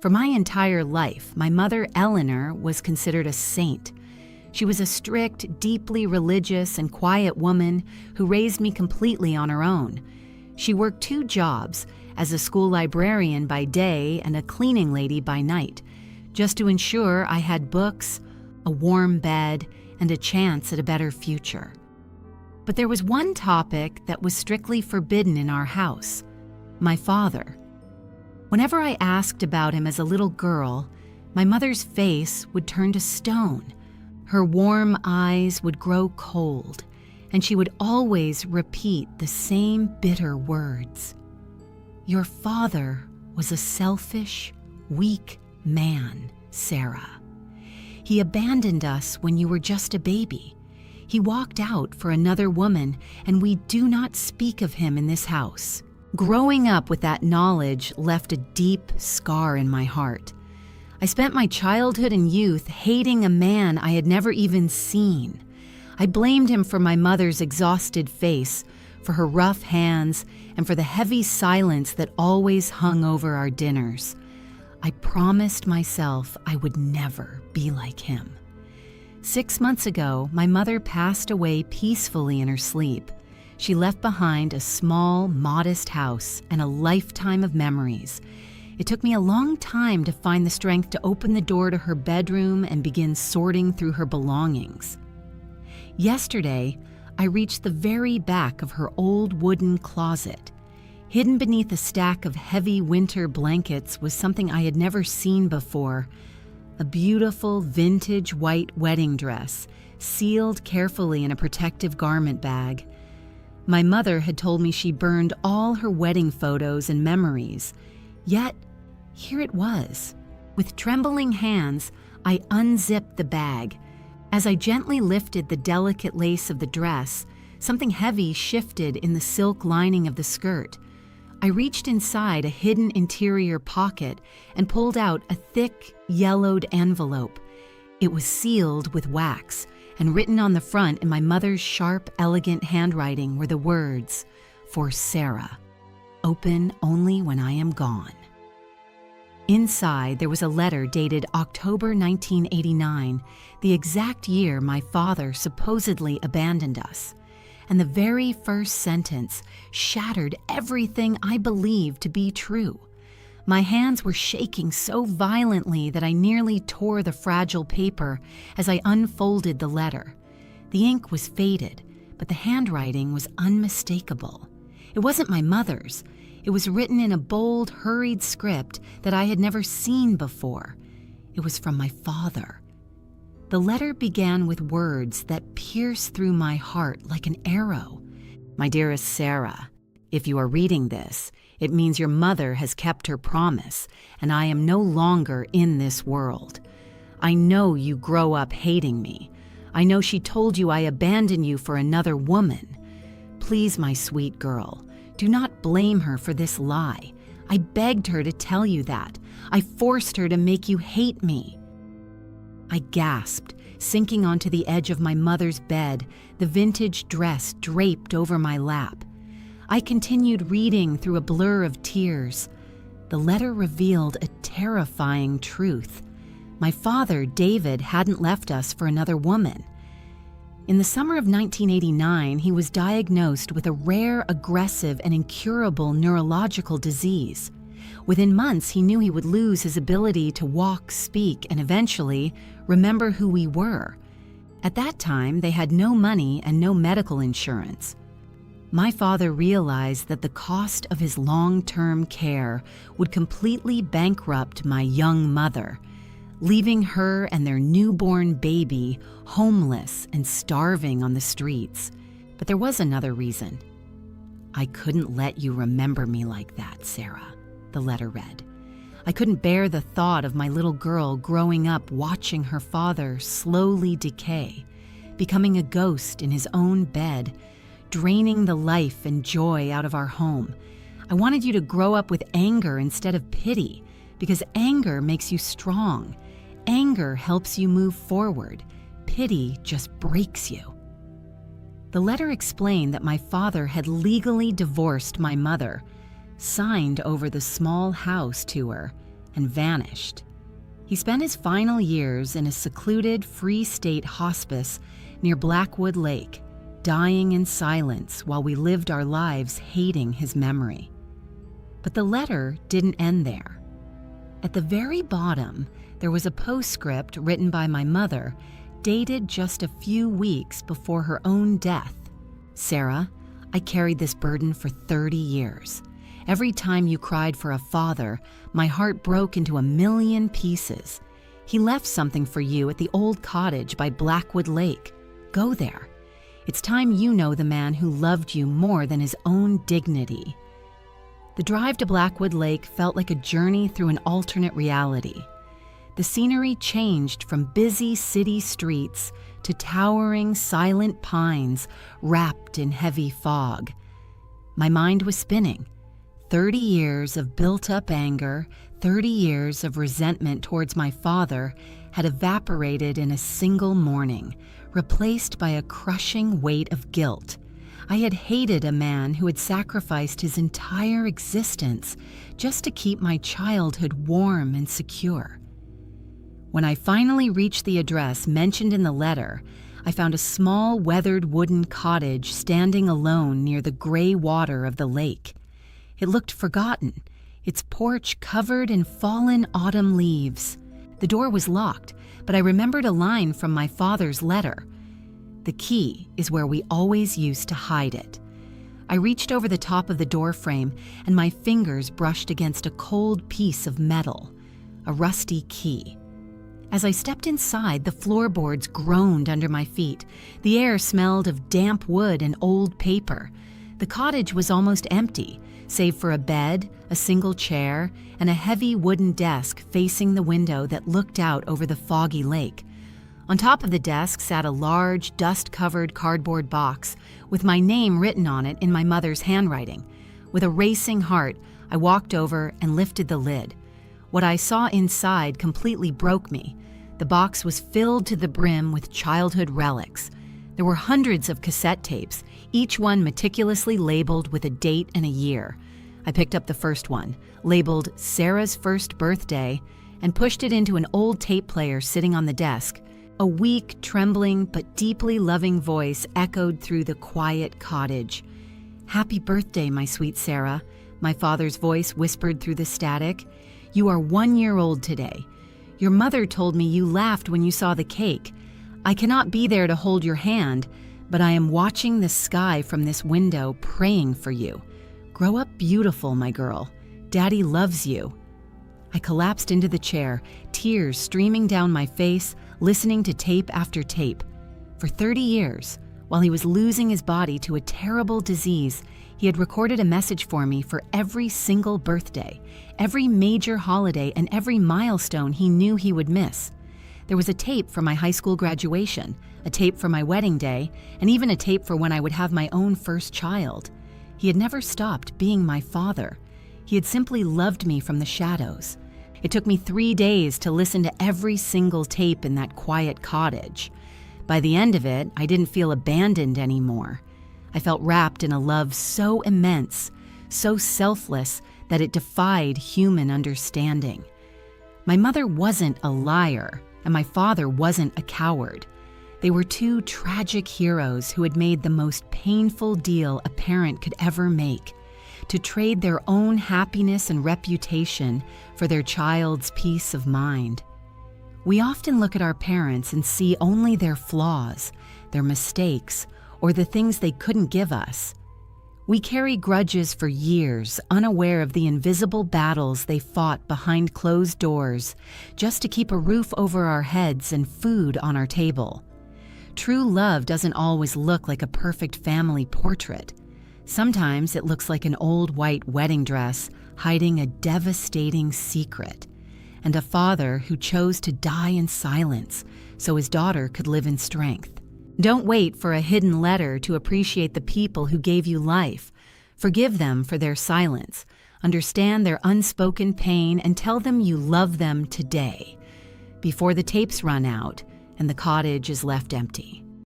For my entire life, my mother, Eleanor, was considered a saint. She was a strict, deeply religious, and quiet woman who raised me completely on her own. She worked 2 jobs, as a school librarian by day and a cleaning lady by night, just to ensure I had books, a warm bed, and a chance at a better future. But there was one topic that was strictly forbidden in our house: my father. Whenever I asked about him as a little girl, my mother's face would turn to stone. Her warm eyes would grow cold, and she would always repeat the same bitter words. "Your father was a selfish, weak man, Sarah. He abandoned us when you were just a baby. He walked out for another woman, and we do not speak of him in this house." Growing up with that knowledge left a deep scar in my heart. I spent my childhood and youth hating a man I had never even seen. I blamed him for my mother's exhausted face, for her rough hands, and for the heavy silence that always hung over our dinners. I promised myself I would never be like him. 6 months ago, my mother passed away peacefully in her sleep. She left behind a small, modest house and a lifetime of memories. It took me a long time to find the strength to open the door to her bedroom and begin sorting through her belongings. Yesterday, I reached the very back of her old wooden closet. Hidden beneath a stack of heavy winter blankets was something I had never seen before: a beautiful vintage white wedding dress, sealed carefully in a protective garment bag. My mother had told me she burned all her wedding photos and memories, yet here it was. With trembling hands, I unzipped the bag. As I gently lifted the delicate lace of the dress, something heavy shifted in the silk lining of the skirt. I reached inside a hidden interior pocket and pulled out a thick, yellowed envelope. It was sealed with wax, and written on the front in my mother's sharp, elegant handwriting were the words, "For Sarah. Open only when I am gone." Inside, there was a letter dated October 1989, the exact year my father supposedly abandoned us. And the very first sentence shattered everything I believed to be true. My hands were shaking so violently that I nearly tore the fragile paper as I unfolded the letter. The ink was faded, but the handwriting was unmistakable. It wasn't my mother's. It was written in a bold, hurried script that I had never seen before. It was from my father. The letter began with words that pierced through my heart like an arrow. "My dearest Sarah, if you are reading this, it means your mother has kept her promise, and I am no longer in this world. I know you grow up hating me. I know she told you I abandoned you for another woman. Please, my sweet girl, do not blame her for this lie. I begged her to tell you that. I forced her to make you hate me." I gasped, sinking onto the edge of my mother's bed, the vintage dress draped over my lap. I continued reading through a blur of tears. The letter revealed a terrifying truth. My father, David, hadn't left us for another woman. In the summer of 1989, he was diagnosed with a rare, aggressive, and incurable neurological disease. Within months, he knew he would lose his ability to walk, speak, and eventually remember who we were. At that time, they had no money and no medical insurance. My father realized that the cost of his long-term care would completely bankrupt my young mother, leaving her and their newborn baby homeless and starving on the streets. But there was another reason. "I couldn't let you remember me like that, Sarah," the letter read. "I couldn't bear the thought of my little girl growing up watching her father slowly decay, becoming a ghost in his own bed, draining the life and joy out of our home. I wanted you to grow up with anger instead of pity, because anger makes you strong. Anger helps you move forward. Pity just breaks you." The letter explained that my father had legally divorced my mother, signed over the small house to her, and vanished. He spent his final years in a secluded Free State hospice near Blackwood Lake, dying in silence while we lived our lives hating his memory. But the letter didn't end there. At the very bottom, there was a postscript written by my mother, dated just a few weeks before her own death. "Sarah, I carried this burden for 30 years. Every time you cried for a father, my heart broke into a million pieces. He left something for you at the old cottage by Blackwood Lake. Go there. It's time you know the man who loved you more than his own dignity." The drive to Blackwood Lake felt like a journey through an alternate reality. The scenery changed from busy city streets to towering, silent pines wrapped in heavy fog. My mind was spinning. 30 years of built-up anger, 30 years of resentment towards my father had evaporated in a single morning, replaced by a crushing weight of guilt. I had hated a man who had sacrificed his entire existence just to keep my childhood warm and secure. When I finally reached the address mentioned in the letter, I found a small, weathered wooden cottage standing alone near the gray water of the lake. It looked forgotten, its porch covered in fallen autumn leaves. The door was locked, but I remembered a line from my father's letter. "The key is where we always used to hide it." I reached over the top of the door frame, and my fingers brushed against a cold piece of metal, a rusty key. As I stepped inside, the floorboards groaned under my feet. The air smelled of damp wood and old paper. The cottage was almost empty, save for a bed, a single chair, and a heavy wooden desk facing the window that looked out over the foggy lake. On top of the desk sat a large, dust-covered cardboard box with my name written on it in my mother's handwriting. With a racing heart, I walked over and lifted the lid. What I saw inside completely broke me. The box was filled to the brim with childhood relics. There were hundreds of cassette tapes, each one meticulously labeled with a date and a year. I picked up the first one, labeled Sarah's First Birthday, and pushed it into an old tape player sitting on the desk. A weak, trembling, but deeply loving voice echoed through the quiet cottage. "Happy birthday, my sweet Sarah," my father's voice whispered through the static. "You are 1 year old today. Your mother told me you laughed when you saw the cake. I cannot be there to hold your hand, but I am watching the sky from this window, praying for you. Grow up beautiful, my girl. Daddy loves you." I collapsed into the chair, tears streaming down my face, listening to tape after tape. For 30 years, while he was losing his body to a terrible disease, he had recorded a message for me for every single birthday, every major holiday, and every milestone he knew he would miss. There was a tape for my high school graduation, a tape for my wedding day, and even a tape for when I would have my own first child. He had never stopped being my father. He had simply loved me from the shadows. It took me 3 days to listen to every single tape in that quiet cottage. By the end of it, I didn't feel abandoned anymore. I felt wrapped in a love so immense, so selfless, that it defied human understanding. My mother wasn't a liar, and my father wasn't a coward. They were two tragic heroes who had made the most painful deal a parent could ever make: to trade their own happiness and reputation for their child's peace of mind. We often look at our parents and see only their flaws, their mistakes, or the things they couldn't give us. We carry grudges for years, unaware of the invisible battles they fought behind closed doors, just to keep a roof over our heads and food on our table. True love doesn't always look like a perfect family portrait. Sometimes it looks like an old white wedding dress hiding a devastating secret, and a father who chose to die in silence so his daughter could live in strength. Don't wait for a hidden letter to appreciate the people who gave you life. Forgive them for their silence. Understand their unspoken pain and tell them you love them today, before the tapes run out and the cottage is left empty.